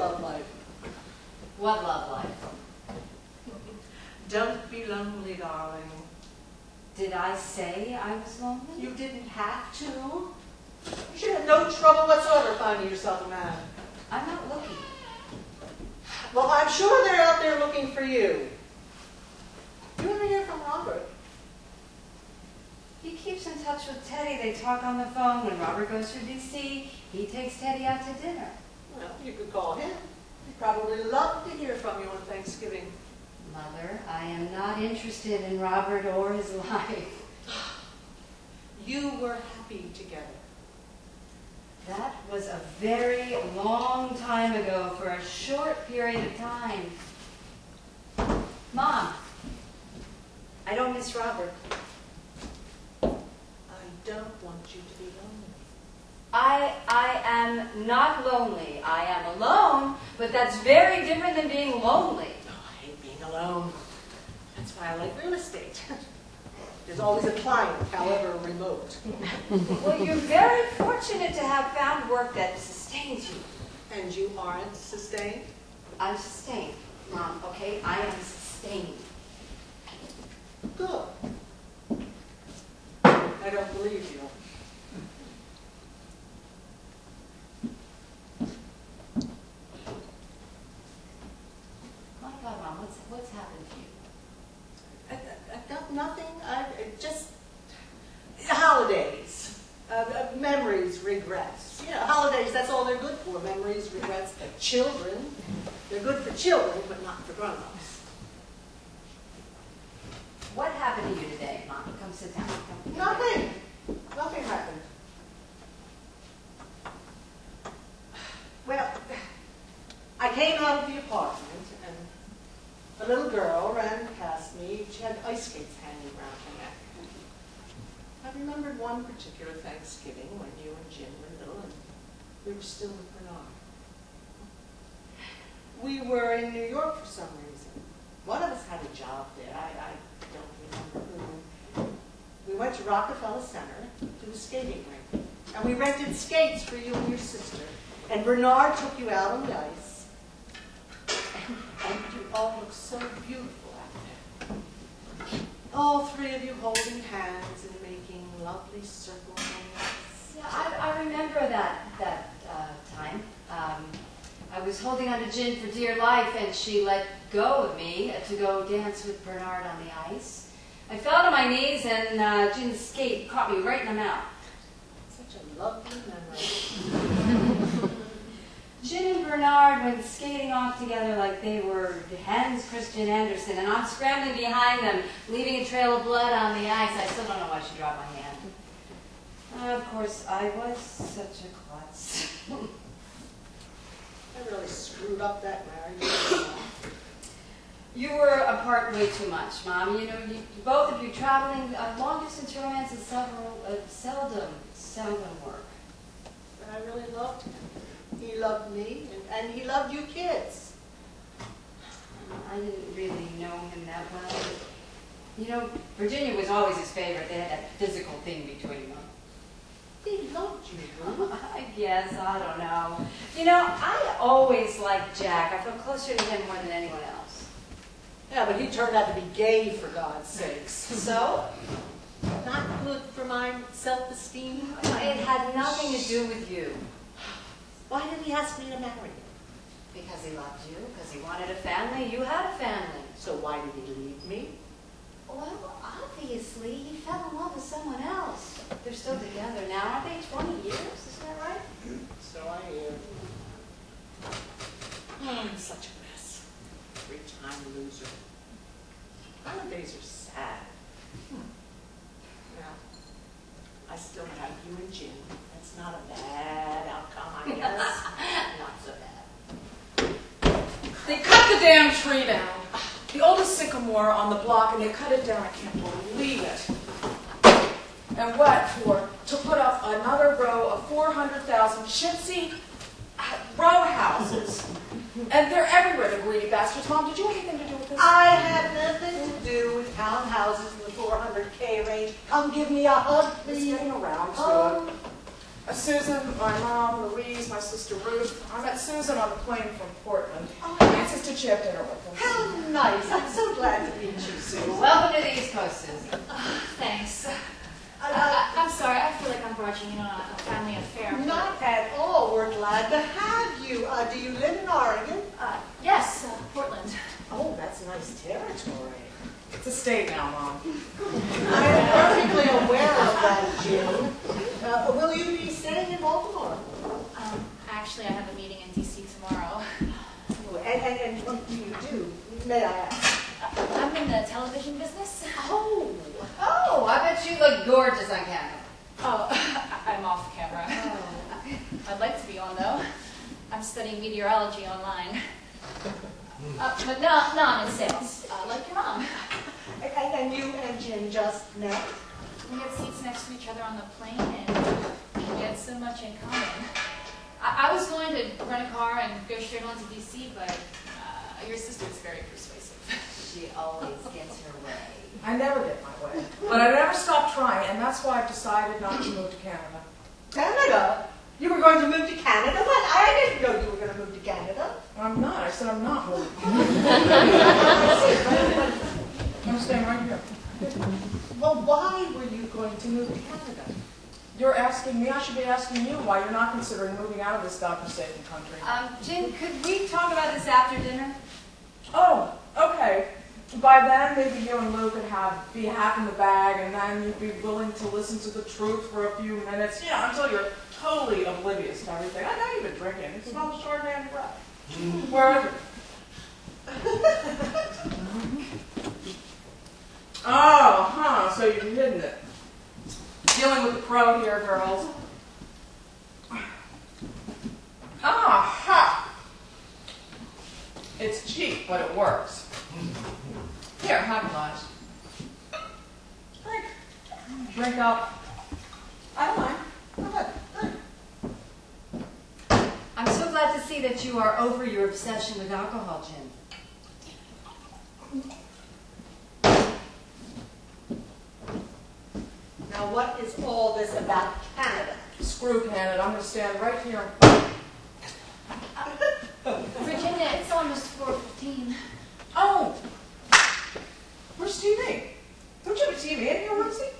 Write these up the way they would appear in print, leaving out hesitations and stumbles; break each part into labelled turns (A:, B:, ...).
A: love life.
B: What love life?
A: Don't be lonely, darling.
B: Did I say I was lonely?
A: You didn't have to. You should have no trouble whatsoever finding yourself a man.
B: I'm not looking.
A: Well, I'm sure they're out there looking for you. You ever hear from Robert?
B: He keeps in touch with Teddy. They talk on the phone. When Robert goes to D.C., he takes Teddy out to dinner.
A: Well, you could call him. He'd probably love to hear from you on Thanksgiving.
B: Mother, I am not interested in Robert or his life.
A: You were happy together.
B: That was a very long time ago for a short period of time. Mom, I don't miss Robert.
A: I don't want you to be lonely.
B: I am not lonely. I am alone, but that's very different than being lonely.
A: Oh, I hate being alone. That's why I like real estate. There's always a client, however remote.
B: Well, you're very fortunate to have found work that sustains you.
A: And you aren't sustained?
B: I'm sustained, Mom, okay? I am sustained.
A: Good. I don't believe you.
B: My God, Mom, what's happened to you?
A: I've got nothing. Just holidays, memories, regrets. You know, holidays, that's all they're good for. Memories, regrets. Children, they're good for children, but not for grown-ups.
B: What happened to you today, Mom? Come sit down. Come.
A: Nothing. Nothing happened. Well, I came out of the apartment, and a little girl ran past me. She had ice skates hanging around her neck. I remembered one particular Thanksgiving when you and Jim were little, and we were still with Bernard. We were in New York for some reason. One of us had a job there. I don't remember who. We went to Rockefeller Center to the skating rink, and we rented skates for you and your sister. And Bernard took you out on the ice. And you all look so beautiful out there. All three of you holding hands and making lovely circles on the ice.
B: Yeah, I remember that time. I was holding on to Jen for dear life, and she let go of me to go dance with Bernard on the ice. I fell to my knees, and Jen's skate caught me right in the mouth.
A: Such a lovely memory.
B: Jen and Bernard went skating off together like they were Hans Christian Andersen, and I'm scrambling behind them, leaving a trail of blood on the ice. I still don't know why she dropped my hand. Of course, I was such a klutz.
A: I really screwed up that marriage.
B: You were apart way too much, Mom. You know, both of you traveling long-distance romances seldom work.
A: But I really loved him. He loved me, and he loved you kids.
B: I didn't really know him that well. You know, Virginia was always his favorite. They had that physical thing between them.
A: He loved you.
B: I guess, I don't know. You know, I always liked Jack. I felt closer to him more than anyone else.
A: Yeah, but he turned out to be gay, for God's sakes.
B: So?
A: Not good for my self-esteem.
B: It had nothing to do with you.
A: Why did he ask me to marry him?
B: Because he loved you, because he wanted a family. You had a family.
A: So why did he leave me?
B: Well, obviously, he fell in love with someone else. They're still together now. Aren't they 20 years? Isn't that right?
A: So I hear. Oh, I'm such a mess. Three-time loser. Holidays are sad. Well, I still have you and Jim. That's not a bad outcome, I guess. Not so bad.
C: They cut the damn tree down. The oldest sycamore on the block, and they cut it down. I can't believe it. And what for? To put up another row of 400,000 chintzy row houses. And they're everywhere, the greedy bastards. Mom, did you have anything to do with this?
A: I had nothing to do with townhouses in the 400K range. Come give me a hug,
C: It's
A: please.
C: getting around to it. Susan, my mom, Louise, my sister Ruth. I met Susan on the plane from Portland.
A: Oh,
C: My sister Chip had dinner with them.
A: how nice. I'm so glad to meet you, Susan.
B: Welcome to the East Coast, Susan.
D: Thanks. I'm sorry, I feel like I'm barging in on a family affair.
A: Not at all. We're glad to have you. Do you live in Oregon?
D: Yes, Portland.
A: Oh, that's nice territory.
C: It's a state now, Mom.
A: I'm perfectly aware of that, June. Will you be staying in Baltimore?
D: Actually, I have a meeting in D.C. tomorrow.
A: And what do you do? May I ask?
D: I'm in the television business.
A: Oh,
B: I bet you look gorgeous on camera.
D: Oh, I'm off camera. I'd like to be on, though. I'm studying meteorology online. But no, I'm in sales, like your mom.
A: and you and Jim just met?
D: We had seats next to each other on the plane, and we had so much in common. I was going to rent a car and go straight on to D.C., but your sister's very persuasive.
B: She always gets her way.
C: I never get my way. But I never stop trying, and that's why I've decided not to move to Canada.
A: Canada? You were going to move to Canada? What? I didn't know you were going to move to Canada.
C: I'm not. I said I'm not moving. I'm staying right here.
A: Well, why were you going to move to Canada?
C: You're asking me. I should be asking you why you're not considering moving out of this godforsaken country.
B: Jim, could we talk about this after dinner?
C: Oh, okay. By then, maybe you and Lou could be half in the bag, and then you'd be willing to listen to the truth for a few minutes, until you're totally oblivious to everything. I know you've been drinking. It smells Chardonnay on your breath. Where is it? So you've hidden it. Dealing with the pro here, girls. It's cheap, but it works. Here, have a glass. Drink up.
A: I don't mind. Go ahead.
B: I'm so glad to see that you are over your obsession with alcohol, Jim.
A: Now, what is all this about Canada?
C: Screw Canada. I'm going to stand right here.
D: Virginia, it's almost 4:15.
C: Oh! Where's TV? Don't you have a TV in here, Rosie?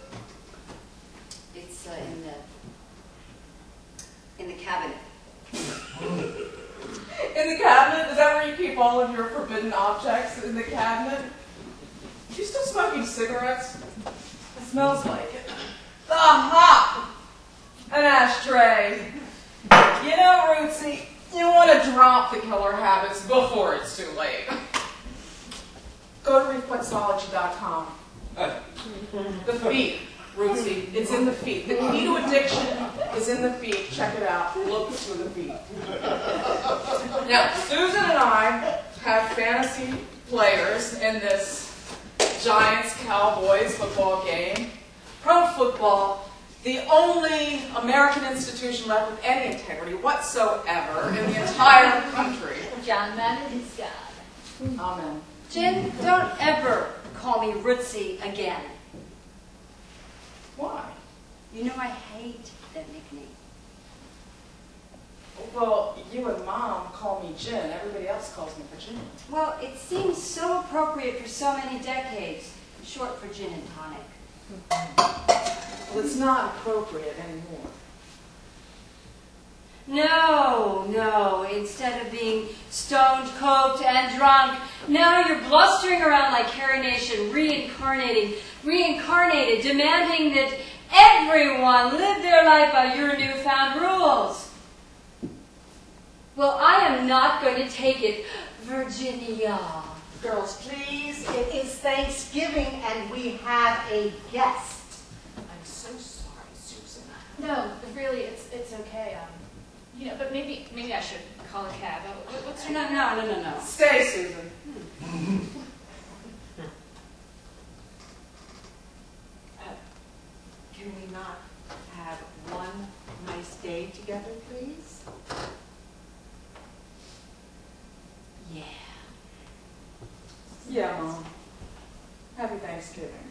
B: It's in the cabinet.
C: In the cabinet? Is that where you keep all of your forbidden objects? In the cabinet? You still smoking cigarettes? It smells like it. Aha! An ashtray. You know, Rootsy, you want to drop the killer habits before it's too late. Go to reflexology.com. The feet, Rootsy. It's in the feet. The key to addiction is in the feet. Check it out. Look through the feet. Now, Susan and I have fantasy players in this Giants-Cowboys football game. Pro football, the only American institution left with any integrity whatsoever in the entire country.
D: John Madden is God.
C: Amen.
B: Jim, don't ever call me Rootsy again.
C: Why?
B: You know I hate that nickname.
C: Well, you and Mom call me Gin. Everybody else calls me Virginia.
B: Well, it seems so appropriate for so many decades. Short for gin and tonic.
C: Well, it's not appropriate anymore.
B: No. Instead of being stoned, coked, and drunk, now you're blustering around like Cary Nation, reincarnated, demanding that everyone live their life by your newfound rules. Well, I am not going to take it, Virginia.
A: Girls, please. It is Thanksgiving and we have a guest.
C: I'm so sorry, Susan.
D: No, but really, it's okay. But maybe I should call a cab. What's your name?
B: No.
C: Stay, Susan.
A: Can we not have one nice day together, please?
B: Yeah.
C: Yeah, Mom. Happy Thanksgiving.